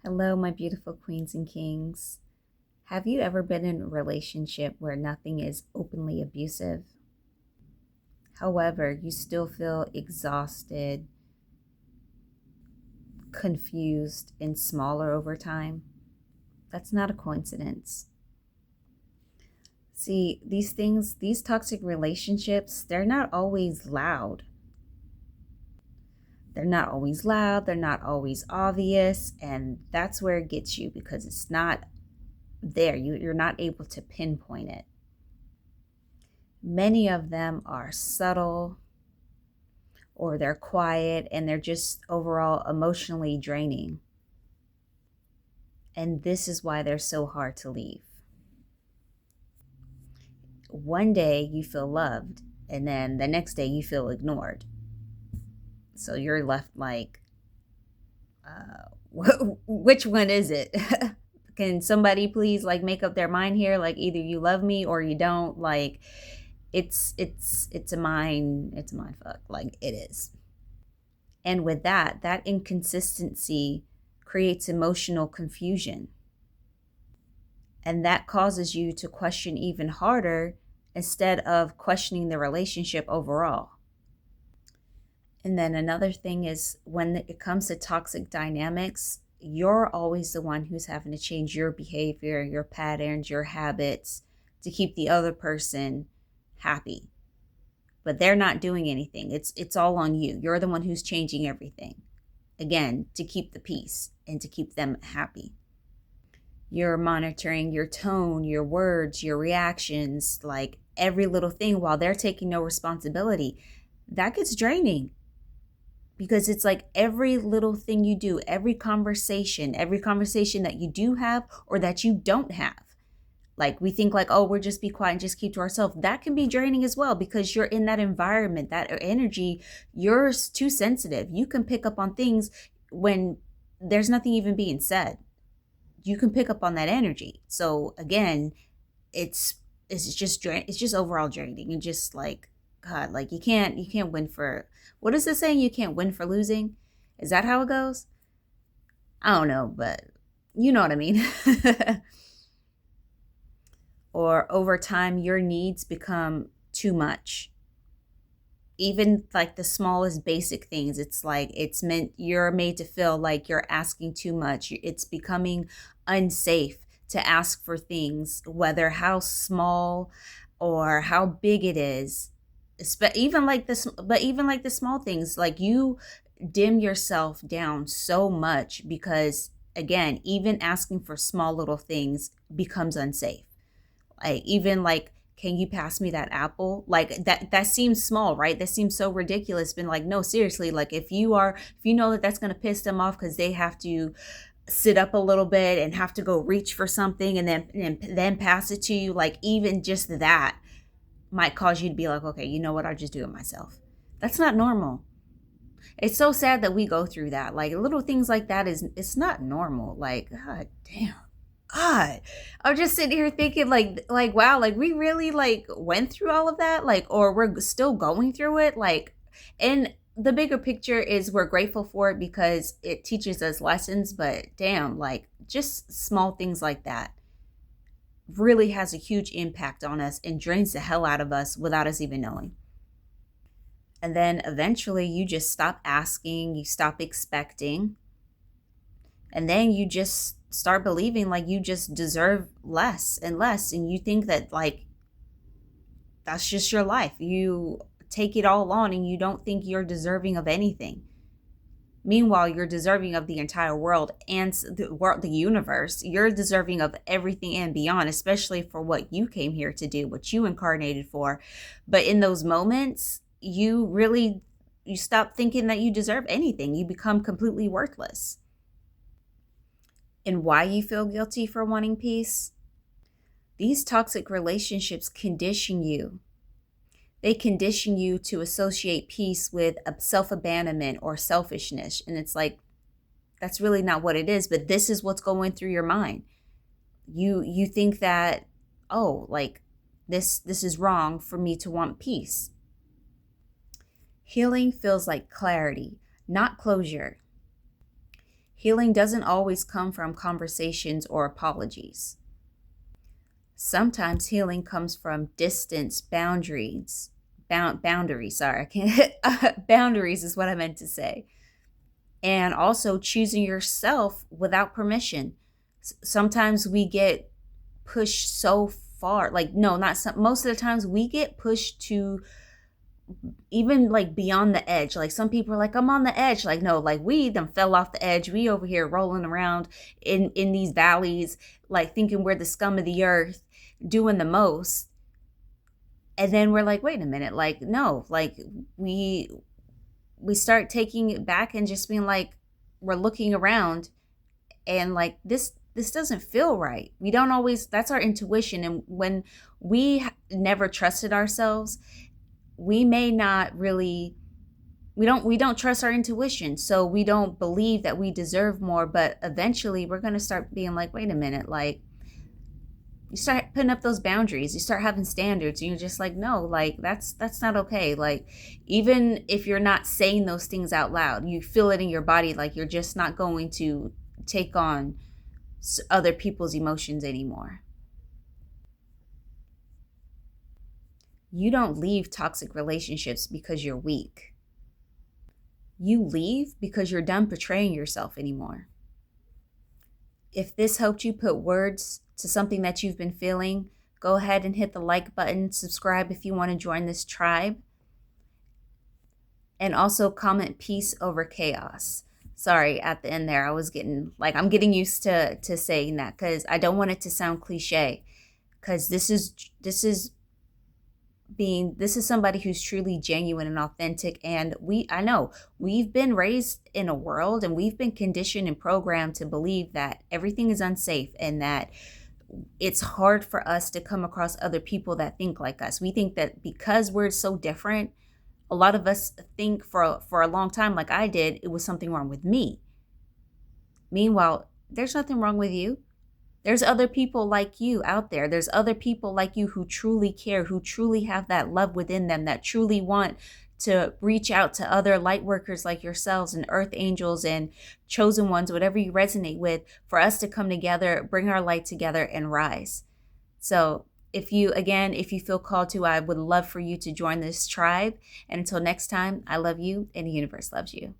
Hello, my beautiful queens and kings. Have you ever been in a relationship where nothing is openly abusive? However, you still feel exhausted, confused, and smaller over time? That's not a coincidence. See, these toxic relationships, they're not always loud. They're not always loud, they're not always obvious, and that's where it gets you because it's not there. You're not able to pinpoint it. Many of them are subtle or they're quiet and they're just overall emotionally draining. And this is why they're so hard to leave. One day you feel loved and then the next day you feel ignored. So you're left like, which one is it? Can somebody please make up their mind here? Either you love me or you don't. It's a mind fuck. It is. And with that inconsistency creates emotional confusion. And that causes you to question even harder instead of questioning the relationship overall. And then another thing is when it comes to toxic dynamics, you're always the one who's having to change your behavior, your patterns, your habits to keep the other person happy. But they're not doing anything. It's all on you. You're the one who's changing everything. Again, to keep the peace and to keep them happy. You're monitoring your tone, your words, your reactions, every little thing while they're taking no responsibility. That gets draining. Because it's every little thing you do, every conversation that you do have or that you don't have. We think oh, we'll just be quiet and just keep to ourselves. That can be draining as well because you're in that environment, that energy, you're too sensitive. You can pick up on things when there's nothing even being said. You can pick up on that energy. So again, it's just overall draining and just God, you can't win for, what is this saying? You can't win for losing. Is that how it goes? I don't know, but you know what I mean. Or over time, your needs become too much. Even the smallest basic things, you're made to feel like you're asking too much. It's becoming unsafe to ask for things, whether how small or how big it is. Even the small things, you dim yourself down so much because, again, even asking for small little things becomes unsafe. Can you pass me that apple? That seems small, right? That seems so ridiculous. Been no, seriously, if you know that's going to piss them off because they have to sit up a little bit and have to go reach for something and then pass it to you, even just that might cause you to be okay, you know what? I'll just do it myself. That's not normal. It's so sad that we go through that. Little things like that it's not normal. God damn. God, I'm just sitting here thinking wow, we really went through all of that, or we're still going through it. And the bigger picture is we're grateful for it because it teaches us lessons, but damn, just small things like that really has a huge impact on us and drains the hell out of us without us even knowing. And then eventually you just stop asking, you stop expecting, and then you just start believing you just deserve less and less. And you think that that's just your life. You take it all on and you don't think you're deserving of anything. Meanwhile, you're deserving of the entire world and the universe. You're deserving of everything and beyond, especially for what you came here to do, what you incarnated for. But in those moments, you stop thinking that you deserve anything. You become completely worthless. And why you feel guilty for wanting peace? These toxic relationships condition you. They condition you to associate peace with self-abandonment or selfishness. And it's that's really not what it is, but this is what's going through your mind. You think that, oh, this is wrong for me to want peace. Healing feels like clarity, not closure. Healing doesn't always come from conversations or apologies. Sometimes healing comes from distance, boundaries. Boundaries, sorry, I can't. Boundaries is what I meant to say. And also choosing yourself without permission. Sometimes we get pushed so far, like, no, not some, most of the times we get pushed to even like beyond the edge. Like some people are like, I'm on the edge. Like, no, like we done fell off the edge. We over here rolling around in these valleys, like thinking we're the scum of the earth, doing the most. And then we're like, wait a minute, like, no, like we start taking it back and just being like, we're looking around and like this doesn't feel right. We don't always, that's our intuition. And when we never trusted ourselves, we may not really, we don't trust our intuition. So we don't believe that we deserve more, but eventually we're going to start being like, wait a minute, like you start putting up those boundaries, you start having standards, and you're just like, no, like that's not okay. Like even if you're not saying those things out loud, you feel it in your body, like you're just not going to take on other people's emotions anymore. You don't leave toxic relationships because you're weak. You leave because you're done portraying yourself anymore. If this helped you put words to something that you've been feeling, go ahead and hit the like button, subscribe if you want to join this tribe, and also comment peace over chaos. Sorry, at the end there, I was getting, like, I'm getting used to saying that because I don't want it to sound cliche, because this is somebody who's truly genuine and authentic. And I know we've been raised in a world and we've been conditioned and programmed to believe that everything is unsafe and that it's hard for us to come across other people that think like us. We think that because we're so different, a lot of us think for a long time, like I did, it was something wrong with me. Meanwhile, there's nothing wrong with you. There's other people like you out there. There's other people like you who truly care, who truly have that love within them, that truly want to reach out to other light workers like yourselves and earth angels and chosen ones, whatever you resonate with, for us to come together, bring our light together and rise. So if you feel called to, I would love for you to join this tribe. And until next time, I love you and the universe loves you.